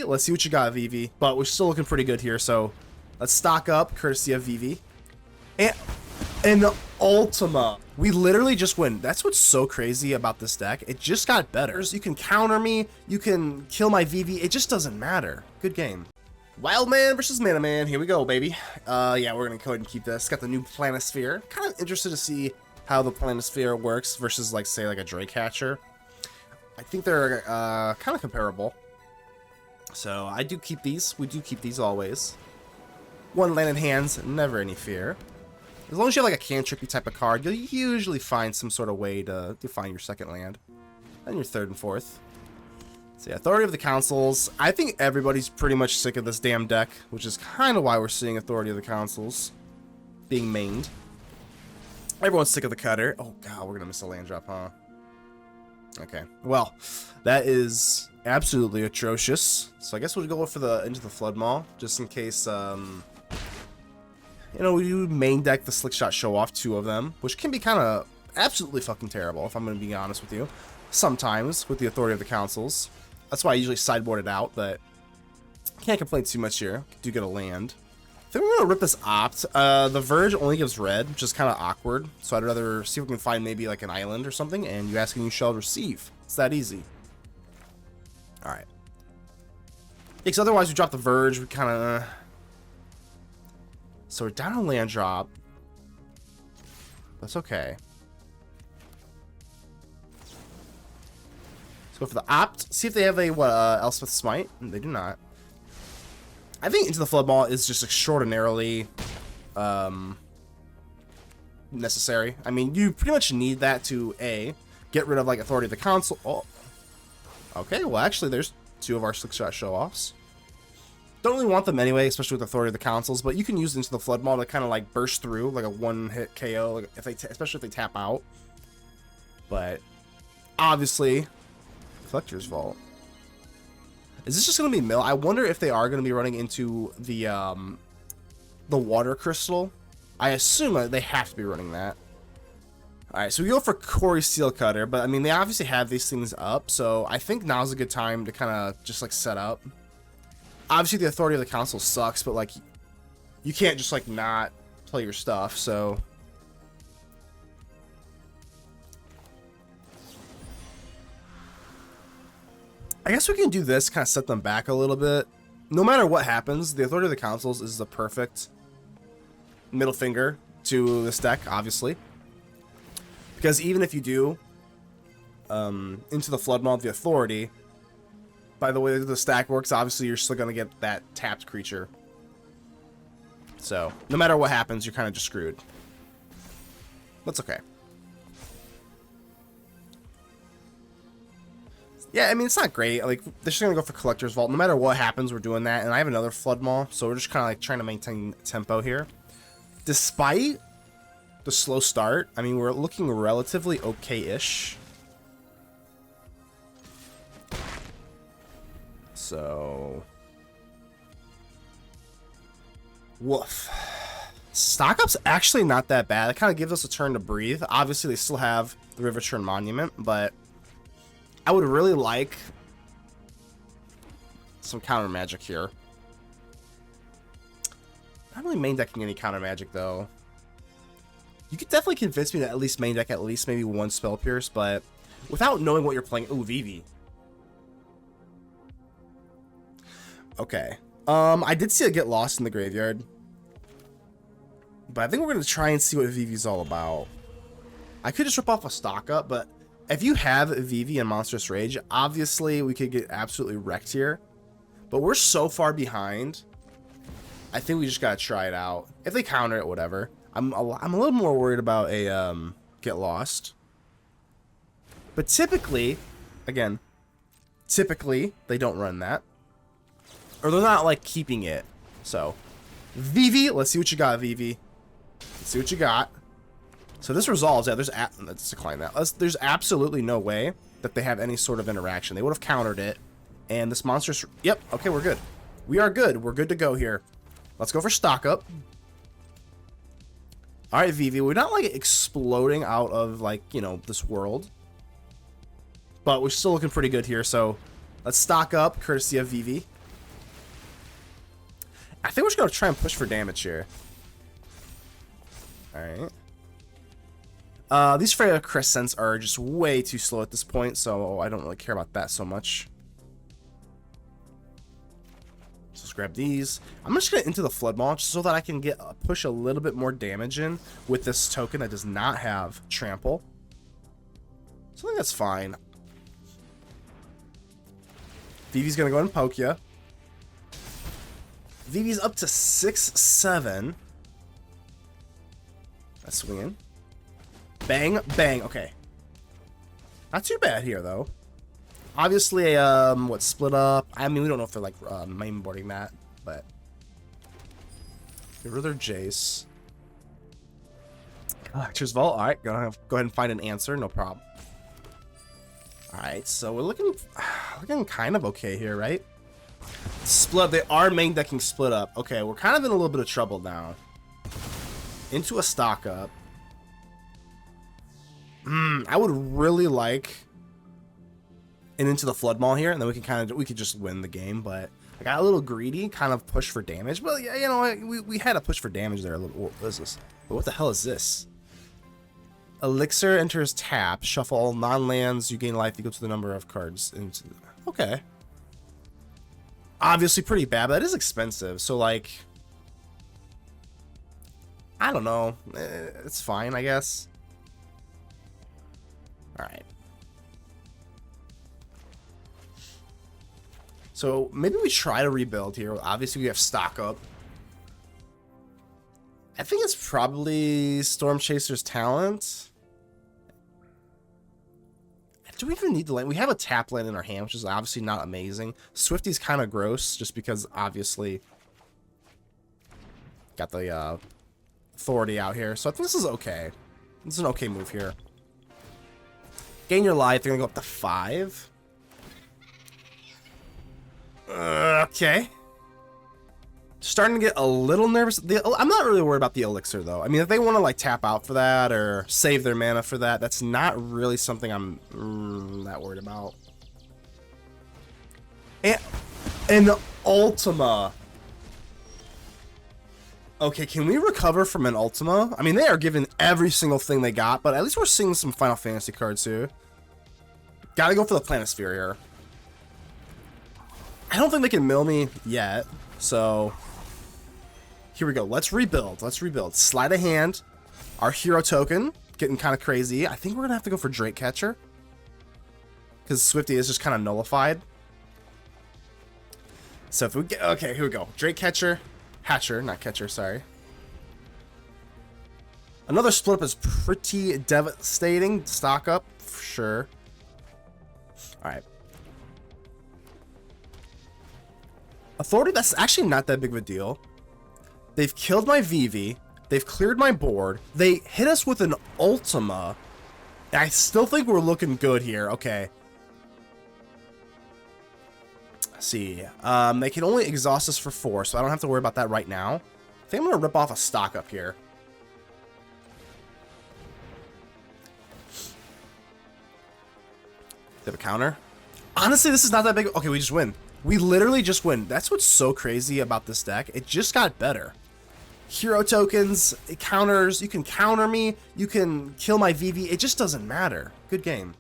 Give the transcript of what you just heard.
let's see what you got, Vivi. But we're still looking pretty good here, so let's stock up, courtesy of Vivi. And the Ultima. We literally just win. That's what's so crazy about this deck. It just got better. You can counter me, you can kill my Vivi. It just doesn't matter. Good game. Wildman versus Manaman. Here we go, baby. Yeah, we're gonna go ahead and keep this. Got the new Planisphere. Kind of interested to see how the Planisphere works versus, like, say, like a Drake Hatcher. I think they're kind of comparable. So I do keep these. We do keep these always. One land in hands, never any fear. As long as you have like a cantrippy type of card, you'll usually find some sort of way to find your second land. And your third and fourth. So yeah, Authority of the Councils. I think everybody's pretty much sick of this damn deck, which is kind of why we're seeing Authority of the Councils being mained. Everyone's sick of the Cutter. Oh god, we're gonna miss a land drop, huh? Okay, well, that is absolutely atrocious. So I guess we'll go for the Into the Flood Maw, just in case, you know, we do main deck the Slick Shot Show Off, 2 of them, which can be kind of absolutely fucking terrible, if I'm going to be honest with you. Sometimes, with the Authority of the Councils. That's why I usually sideboard it out, but can't complain too much here. Do get a land. I think we're going to rip this Opt. The Verge only gives red, which is kind of awkward, so I'd rather see if we can find maybe like an island or something, and you ask and you shall receive. It's that easy. Alright. Yeah, because otherwise we drop the Verge, we kind of... So we're down a land drop. That's okay. Let's go for the Opt. See if they have a Elspeth Smite. They do not. I think Into the Flood Maw is just extraordinarily necessary. I mean, you pretty much need that to get rid of like Authority of the Council. Oh. Okay, well actually there's 2 of our Slick Shot Show-Offs. Don't really want them anyway, especially with Authority of the Councils, but you can use Into the Flood Maw to kind of like burst through, like a one-hit KO, like if they especially if they tap out. But obviously, Collector's Vault. Is this just going to be mill? I wonder if they are going to be running into the Water Crystal. I assume they have to be running that. Alright, so we go for Quarry Steel Cutter, but I mean, they obviously have these things up, so I think now's a good time to kind of just like set up. Obviously, the Authority of the Council sucks, but like, you can't just like not play your stuff, so. I guess we can do this, kind of set them back a little bit. No matter what happens, the Authority of the Councils is the perfect middle finger to this deck, obviously. Because even if you do Into the Flood Maw of the Authority, by the way the stack works, obviously you're still going to get that tapped creature. So, no matter what happens, you're kind of just screwed. That's okay. Yeah, I mean, it's not great. Like, they're just going to go for Collector's Vault. No matter what happens, we're doing that. And I have another Flood Maw, so we're just kind of like trying to maintain tempo here. Despite the slow start, I mean, we're looking relatively okay-ish. So, woof. Stock up's actually not that bad. It kind of gives us a turn to breathe. Obviously, they still have the River Churn Monument, but I would really like some counter magic here. Not really main decking any counter magic though. You could definitely convince me to at least main deck at least maybe 1 Spell Pierce, but without knowing what you're playing. Ooh, Vivi. Okay. I did see it get lost in the graveyard. But I think we're going to try and see what Vivi's all about. I could just rip off a stock up, but if you have Vivi and Monstrous Rage, obviously we could get absolutely wrecked here. But we're so far behind. I think we just got to try it out. If they counter it, whatever. I'm a little more worried about a get lost. But typically, again, typically they don't run that. Or they're not like keeping it. So, Vivi, let's see what you got, Vivi. Let's see what you got. So this resolves. Yeah, let's decline that. There's absolutely no way that they have any sort of interaction. They would have countered it. And this monstrous... Yep, okay, we're good. We are good. We're good to go here. Let's go for stock up. Alright, Vivi. We're not, like, exploding out of, like, you know, this world. But we're still looking pretty good here, so let's stock up, courtesy of Vivi. think we're just gonna try and push for damage here. Alright. These Freya Crescents are just way too slow at this point, so I don't really care about that so much. So let's grab these. I'm just gonna into the Flood Maul just so that I can get push a little bit more damage in with this token that does not have trample. So I think that's fine. Vivi's gonna go ahead and poke ya. Vivi's up to 6-7. That's swinging. Bang, bang. Okay. Not too bad here, though. Obviously, what, split up? I mean, we don't know if they're, like, mainboarding that, but... Get rid of their Jace. Collector's Vault. Alright, go ahead and find an answer. No problem. Alright, so we're looking kind of okay here, right? Split. They are main decking split up. Okay, we're kind of in a little bit of trouble now. Into a stock up. I would really like an into the Flood Maul here, and then we could just win the game. But I got a little greedy, kind of push for damage. But yeah, you know, we had to push for damage there a little. What is this? But what the hell is this? Elixir enters tap. Shuffle all non-lands. You gain life equal to the number of cards. Okay. Obviously pretty bad, but that is expensive. So like, I don't know. It's fine, I guess. Alright. So maybe we try to rebuild here. Obviously we have stock up. I think it's probably Storm Chaser's talent. Do we even need the land? We have a tap land in our hand, which is obviously not amazing. Swifty's kind of gross, just because obviously got the authority out here. So I think this is okay. This is an okay move here. Gain your life. They're gonna go up to 5. Okay. Starting to get a little nervous. I'm not really worried about the elixir though. I mean, if they want to like tap out for that or save their mana for that, that's not really something I'm that worried about. And Ultima. Okay, can we recover from an Ultima? I mean, they are given every single thing they got, but at least we're seeing some Final Fantasy cards here. Gotta go for the Planisphere here. I don't think they can mill me yet, so... Here we go. Let's rebuild. Let's rebuild. Sleight of hand. Our hero token. Getting kind of crazy. I think we're going to have to go for Drake Catcher. Because Swifty is just kind of nullified. So if we get... Okay, here we go. Drake Catcher. Hatcher. Not Catcher, sorry. Another split up is pretty devastating. Stock up, for sure. Alright. Authority, that's actually not that big of a deal. They've killed my Vivi. They've cleared my board. They hit us with an Ultima. I still think we're looking good here. Okay. Let's see. They can only exhaust us for 4, so I don't have to worry about that right now. I think I'm going to rip off a stock up here. They have a counter. Honestly, this is not that big. Okay, we just win. We literally just win. That's what's so crazy about this deck. It just got better. Hero tokens, it counters, you can counter me, you can kill my VV. It just doesn't matter. Good game.